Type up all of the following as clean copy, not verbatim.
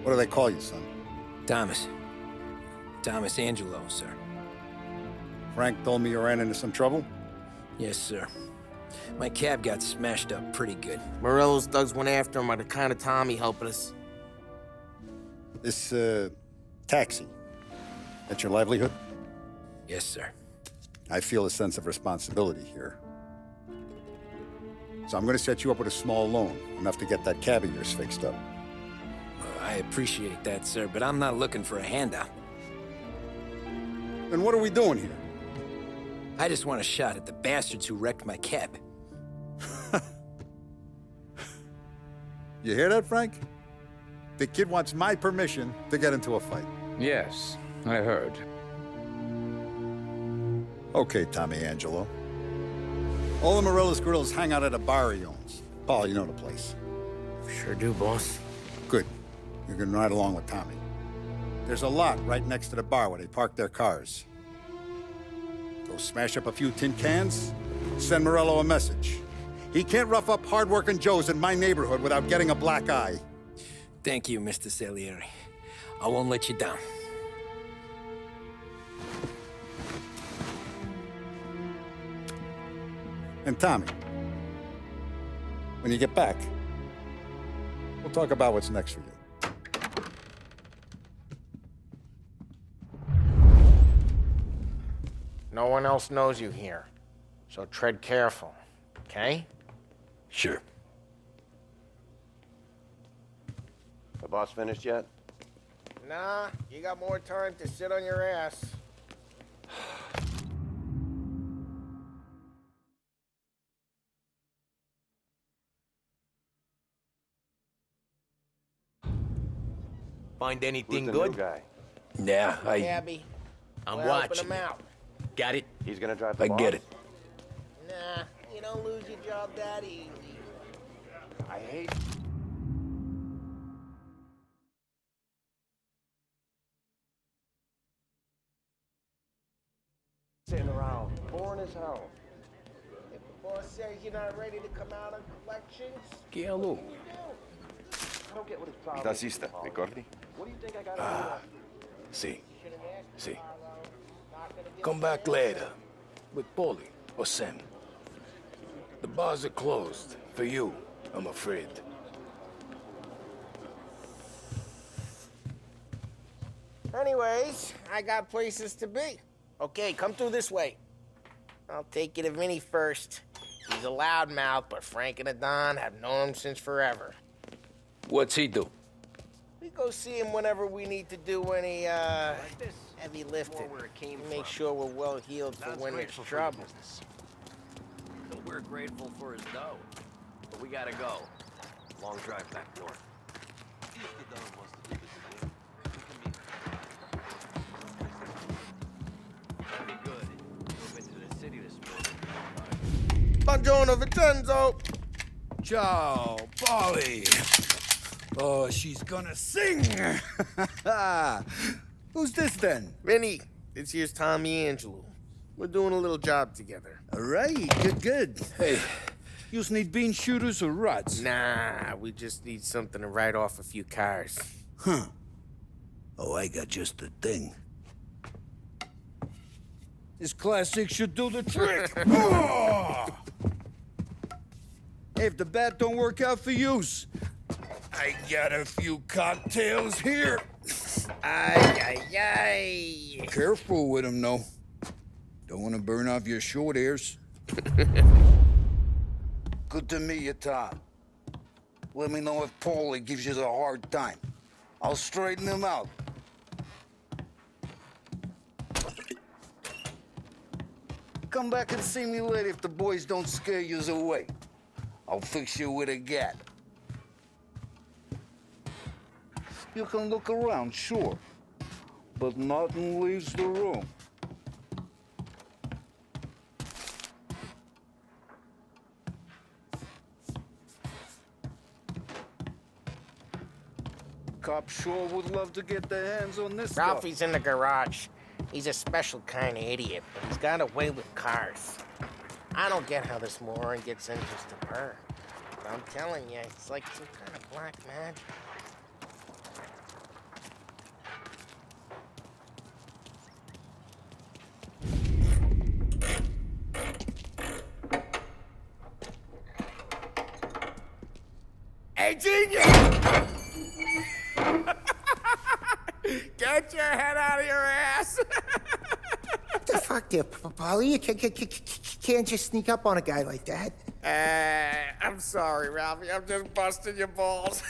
What do they call you, son? Thomas. Thomas Angelo, sir. Frank told me you ran into some trouble? Yes, sir. My cab got smashed up pretty good. Morello's thugs went after him by the kind of Tommy helping us. This, taxi. That's your livelihood? Yes, sir. I feel a sense of responsibility here. So I'm gonna set you up with a small loan, enough to get that cab of yours fixed up. I appreciate that, sir, but I'm not looking for a handout. Then what are we doing here? I just want a shot at the bastards who wrecked my cab. You hear that, Frank? The kid wants my permission to get into a fight. Yes, I heard. Okay, Tommy Angelo. All the Morello's girls hang out at a bar he owns. Paul, you know the place. Sure do, boss. Good. You can ride along with Tommy. There's a lot right next to the bar where they park their cars. Go smash up a few tin cans, send Morello a message. He can't rough up hard-working Joes in my neighborhood without getting a black eye. Thank you, Mr. Salieri. I won't let you down. And Tommy, when you get back, we'll talk about what's next for you. No one else knows you here, so tread careful, okay? Sure. The boss finished yet? Nah, you got more time to sit on your ass. Find anything Who's the good? new guy? Yeah, Cabby, I'm we're helping watching. him out. Got it? He's gonna drive the I boss? get it. Nah, you don't lose your job that easy. I hate... sitting around, boring as hell. If the boss says you're not ready to come out on collections, Che a lui. I don't get what his problem is. Tassista, ricordi? What do you think I gotta Sì, sì. Come back later. With Paulie or Sam. The bars are closed. For you, I'm afraid. anyways, I got places to be. Okay, come through this way. I'll take you to Vinny first. He's a loudmouth, but Frank and the Don have known him since forever. What's he do? We go see him whenever we need to do any, heavy lifting. Make sure we're well healed for when there's trouble. We're grateful for his dough, but we gotta go. Long drive back north. That'd be good. Move into the city this morning. Buongiorno, Vincenzo! Ciao, Polly. Oh, she's gonna sing. Who's this then? Vinny, this here's Tommy Angelo. We're doing a little job together. All right, good. Hey, you need bean shooters or rods? Nah, we just need something to write off a few cars. Huh. Oh, I got just the thing. This classic should do the trick. Oh! Hey, if the bat don't work out for yous, I got a few cocktails here. Ay, ay, ay. Careful with them, though. Don't want to burn off your short hairs. Good to meet you, Tom. Let me know if Paulie gives you a hard time. I'll straighten him out. Come back and see me later if the boys don't scare you away. I'll fix you with a gat. You can look around, sure, but nothing leaves the room. Cops sure would love to get their hands on this stuff. Ralphie's in the garage. He's a special kind of idiot, but he's got a way with cars. I don't get how this moron gets in just to purr. But I'm telling you, it's like some kind of black magic. Hey, genius! Get your head out of your ass! What the fuck there, Polly? You can't just sneak up on a guy like that. I'm sorry, Ralphie. I'm just busting your balls.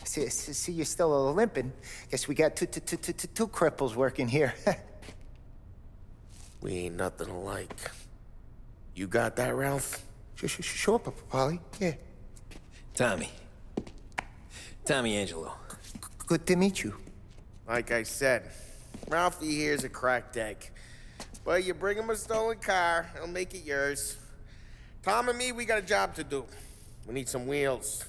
See, you're still limping. Guess we got two cripples working here. We ain't nothing alike. You got that, Ralph? Sure, Polly. Yeah. Tommy. Tommy Angelo. Good to meet you. Like I said, Ralphie here's a cracked egg. But you bring him a stolen car, he'll make it yours. Tom and me, we got a job to do. We need some wheels.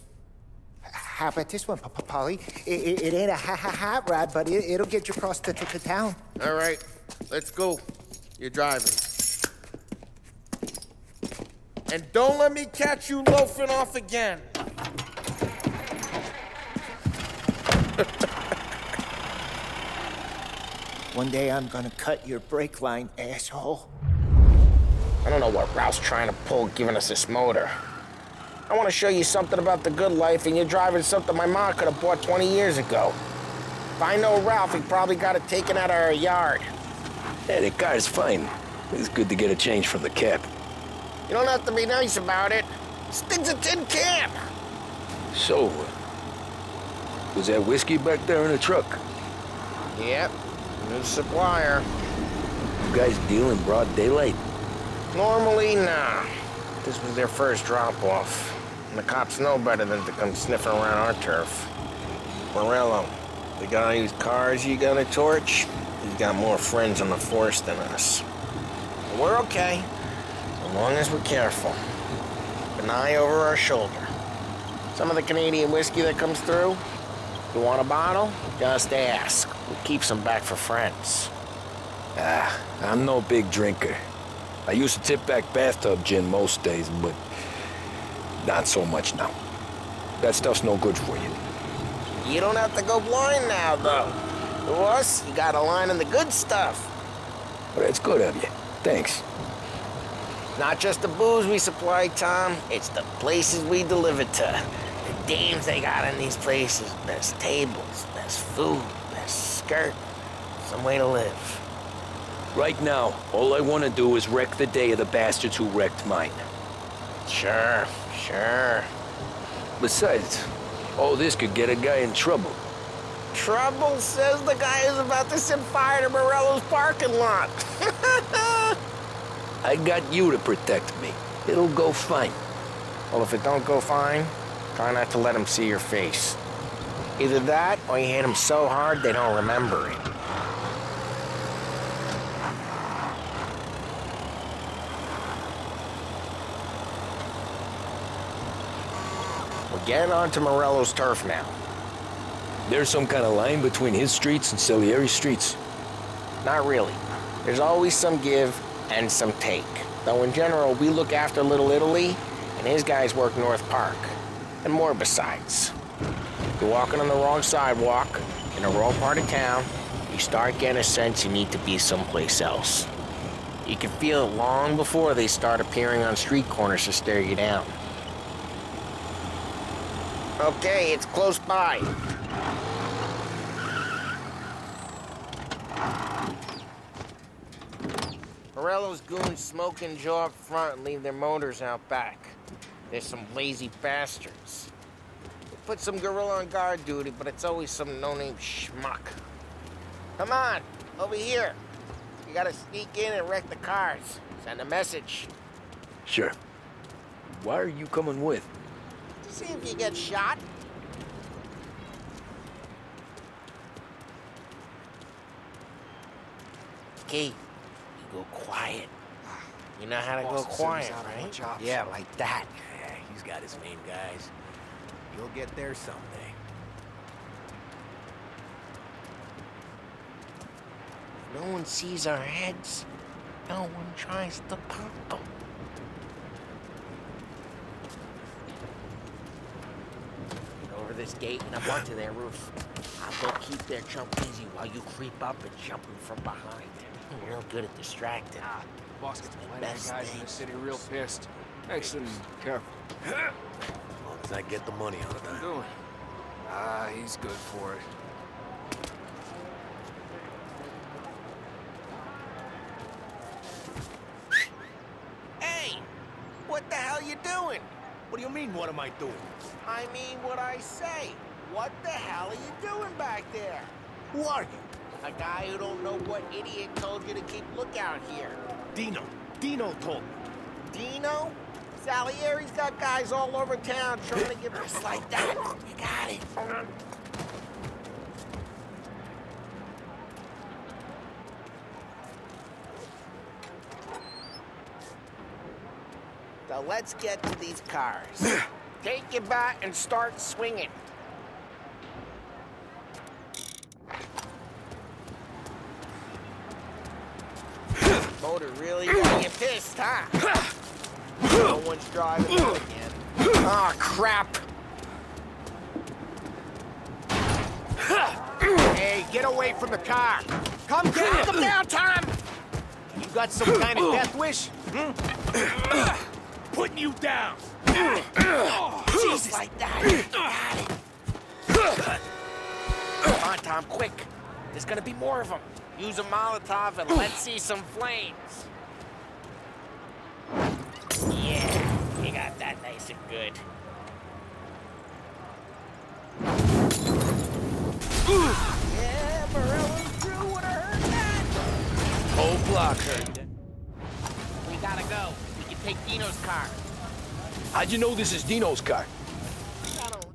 How about this one, Polly? It ain't a hot rod, but it'll get you across to town. All right, let's go. You're driving. And don't let me catch you loafing off again. One day I'm gonna cut your brake line, asshole. I don't know what Ralph's trying to pull giving us this motor. I want to show you something about the good life, and you're driving something my mom could have bought 20 years ago. If I know Ralph, he probably got it taken out of our yard. Hey, the car's fine. It's good to get a change from the cap. You don't have to be nice about it. This thing's a tin can. So, was that whiskey back there in the truck? Yep, new supplier. You guys deal in broad daylight? Normally, nah. This was their first drop-off. And the cops know better than to come sniffing around our turf. Morello, the guy whose cars you got a torch, he's got more friends on the force than us. But we're okay, as long as we're careful. Keep an eye over our shoulder. Some of the Canadian whiskey that comes through, if you want a bottle, just ask. We'll keep some back for friends. I'm no big drinker. I used to tip back bathtub gin most days, but not so much now. That stuff's no good for you. You don't have to go blind now, though. To us, you got a line in the good stuff. But that's good of you. Thanks. Not just the booze we supply, Tom. It's the places we deliver to. The dames they got in these places. Best tables, best food, best skirt. Some way to live. Right now, all I want to do is wreck the day of the bastards who wrecked mine. Sure. Besides, all this could get a guy in trouble. Trouble, says the guy who's about to set fire to Morello's parking lot. I got you to protect me. It'll go fine. Well, if it don't go fine, try not to let them see your face. Either that, or you hit them so hard they don't remember it. We're getting onto Morello's turf now. There's some kind of line between his streets and Salieri's streets. Not really. There's always some give and some take. Though in general, we look after Little Italy, and his guys work North Park. And more besides. If you're walking on the wrong sidewalk, in a wrong part of town, you start getting a sense you need to be someplace else. You can feel it long before they start appearing on street corners to stare you down. Okay, it's close by. Morello's goons smoke and jaw up front and leave their motors out back. There's some lazy bastards. They put some gorilla on guard duty, but it's always some no-name schmuck. Come on, over here. You gotta sneak in and wreck the cars. Send a message. Sure. Why are you coming with? To see if you get shot. Okay, you go quiet. You know how to go quiet, right? Yeah, like that. Yeah, he's got his main guys. You'll get there someday. No one sees our heads. No one tries to pop them. Over this gate and up onto their roof. I'll go keep their jump easy while you creep up and jump them from behind. You're real good at distracting. Boss gets plenty of Best guys in the things. city real pissed. Makes them careful. As long as I get the money on time. Doing? Ah, he's good for it. Hey! What the hell you doing? What do you mean, what am I doing? I mean what I say. What the hell are you doing back there? Who are you? A guy who don't know what idiot told you to keep lookout here. Dino. Dino told me. Dino? Salieri's got guys all over town trying to get us like that. You got it. So let's get to these cars. Take your bat and start swinging. Motor really got you pissed, huh? No one's driving it again. Oh, crap. Hey, get away from the car! Come down! Come down, Tom! You got some kind of death wish? Putting you down! Jesus. Like that. Got it. Come on, Tom, quick. There's gonna be more of them. Use a Molotov and let's see some flames. Yeah, you got that nice and good. Yeah, Morello's crew would have heard that. Whole block heard. We gotta go. We can take Dino's car. How'd you know this is Dino's car? I don't...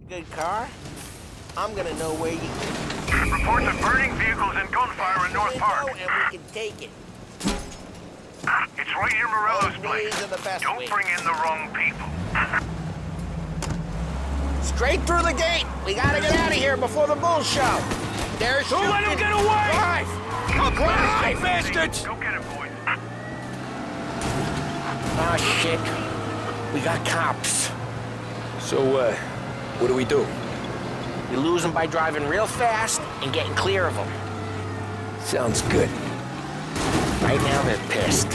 Good car? I'm gonna know where you can... Reports of burning vehicles and gunfire in North Park. And we can take it. It's right near Morello's Those place. ways are the best Don't ways. bring in the wrong people. Straight through the gate. We gotta get out of here before the bulls show. They're shooting. Don't let him get away! Drive! Drive, bastards! Go get it, boys. Oh, shit. We got cops. So, what do we do? We lose them by driving real fast and getting clear of them. Sounds good. Right now they're pissed.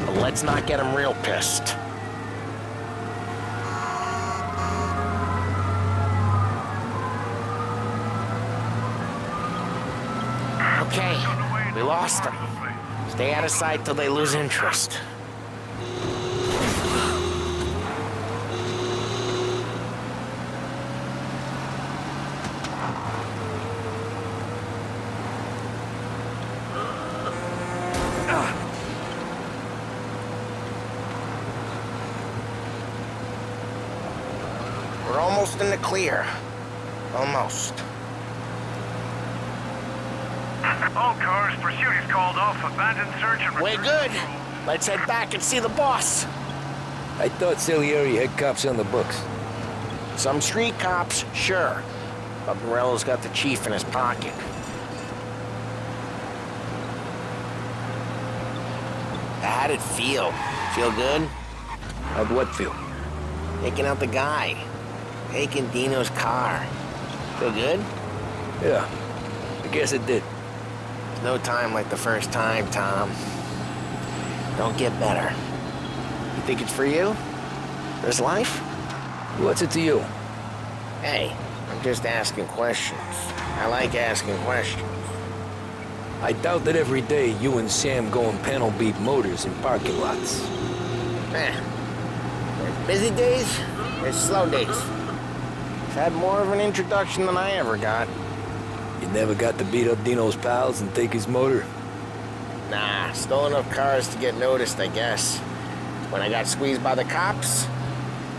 But let's not get them real pissed. Okay, we lost them. Stay out of sight till they lose interest. We're almost in the clear. Almost. All cars, pursuit is called off. Abandoned search and We're good. Let's head back and see the boss. I thought Salieri had cops on the books. Some street cops, sure. But Morello's got the chief in his pocket. How'd it feel? Feel good? How'd what feel? Taking out the guy. Taking Dino's car. Feel good? Yeah, I guess it did. There's no time like the first time, Tom. Don't get better. You think it's for you? This life? What's it to you? Hey, I'm just asking questions. I like asking questions. I doubt that every day you and Sam go and panel beat motors in parking lots. There's busy days, there's slow days. I've had more of an introduction than I ever got. You never got to beat up Dino's pals and take his motor? Nah, stole enough cars to get noticed, I guess. When I got squeezed by the cops,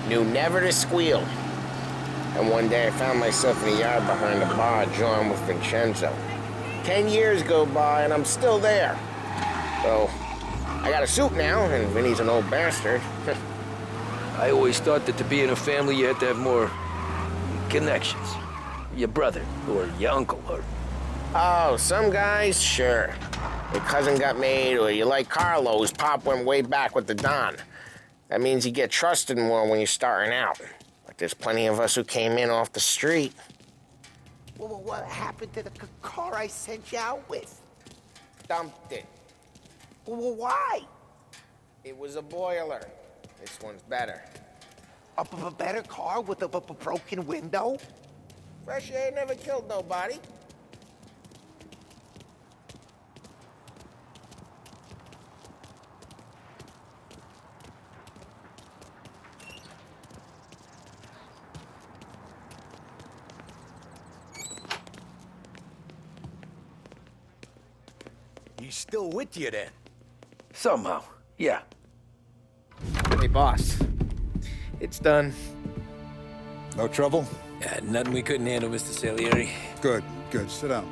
knew never to squeal. And one day I found myself in the yard behind the bar, drawing with Vincenzo. 10 years go by and I'm still there. So, I got a suit now, and Vinny's an old bastard. I always thought that to be in a family you had to have more connections. Your brother, or your uncle, or... Oh, some guys, sure. Your cousin got made, or you like Carlos, Pop went way back with the Don. That means you get trusted more when you're starting out. But there's plenty of us who came in off the street. Well, what happened to the car I sent you out with? Dumped it. Well, why? It was a boiler. This one's better. A better car with a broken window? Fresh air never killed nobody. He's still with you then? Somehow, yeah. Hey, boss. It's done. No trouble? Yeah, nothing we couldn't handle, Mr. Salieri. Good, good. Sit down.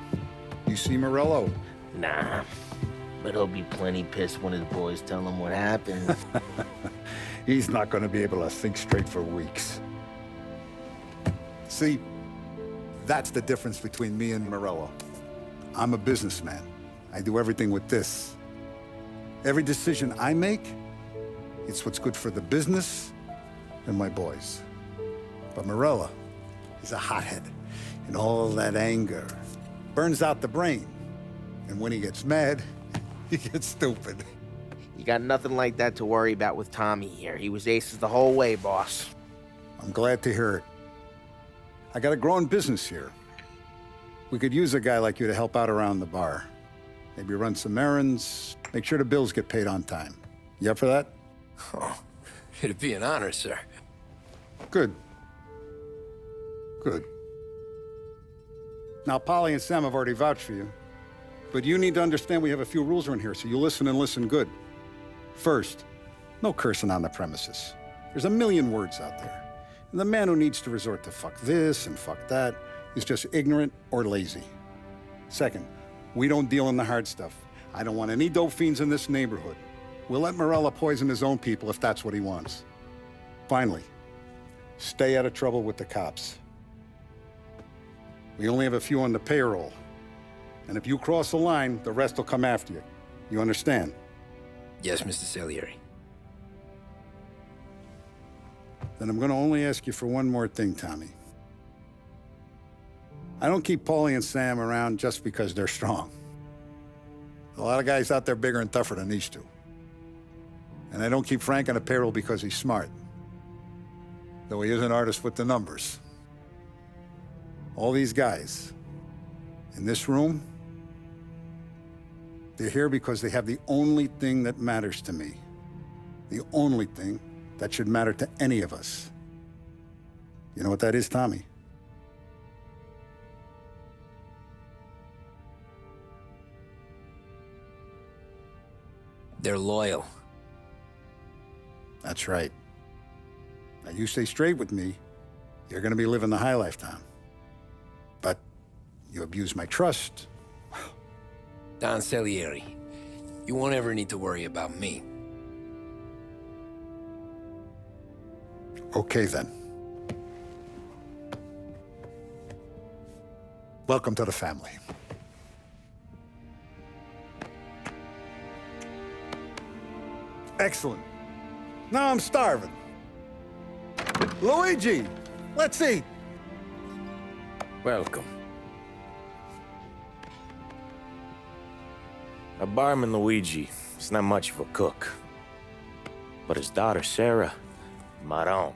You see Morello? Nah. But he'll be plenty pissed when his boys tell him what happened. He's not going to be able to think straight for weeks. See, that's the difference between me and Morello. I'm a businessman. I do everything with this. Every decision I make, it's what's good for the business and my boys. But Morello, he's a hothead, and all that anger burns out the brain. And when he gets mad, he gets stupid. You got nothing like that to worry about with Tommy here. He was aces the whole way, boss. I'm glad to hear it. I got a growing business here. We could use a guy like you to help out around the bar. Maybe run some errands, make sure the bills get paid on time. You up for that? Oh, it'd be an honor, sir. Good. Good. Now, Polly and Sam have already vouched for you. But you need to understand we have a few rules around here, so you listen and listen good. First, no cursing on the premises. There's a million words out there. And the man who needs to resort to fuck this and fuck that is just ignorant or lazy. Second, we don't deal in the hard stuff. I don't want any dope fiends in this neighborhood. We'll let Morella poison his own people if that's what he wants. Finally, stay out of trouble with the cops. We only have a few on the payroll. And if you cross the line, the rest will come after you. You understand? Yes, Mr. Salieri. Then I'm going to only ask you for one more thing, Tommy. I don't keep Paulie and Sam around just because they're strong. A lot of guys out there bigger and tougher than these two. And I don't keep Frank on a payroll because he's smart. Though he is an artist with the numbers. All these guys in this room, they're here because they have the only thing that matters to me. The only thing that should matter to any of us. You know what that is, Tommy? They're loyal. That's right. Now, you stay straight with me, you're gonna be living the high life, Tom. But you abuse my trust. Don Salieri, you won't ever need to worry about me. Okay, then. Welcome to the family. Excellent. Now I'm starving. Luigi, let's eat. Welcome. A barman Luigi is not much of a cook. But his daughter, Sarah, Maron.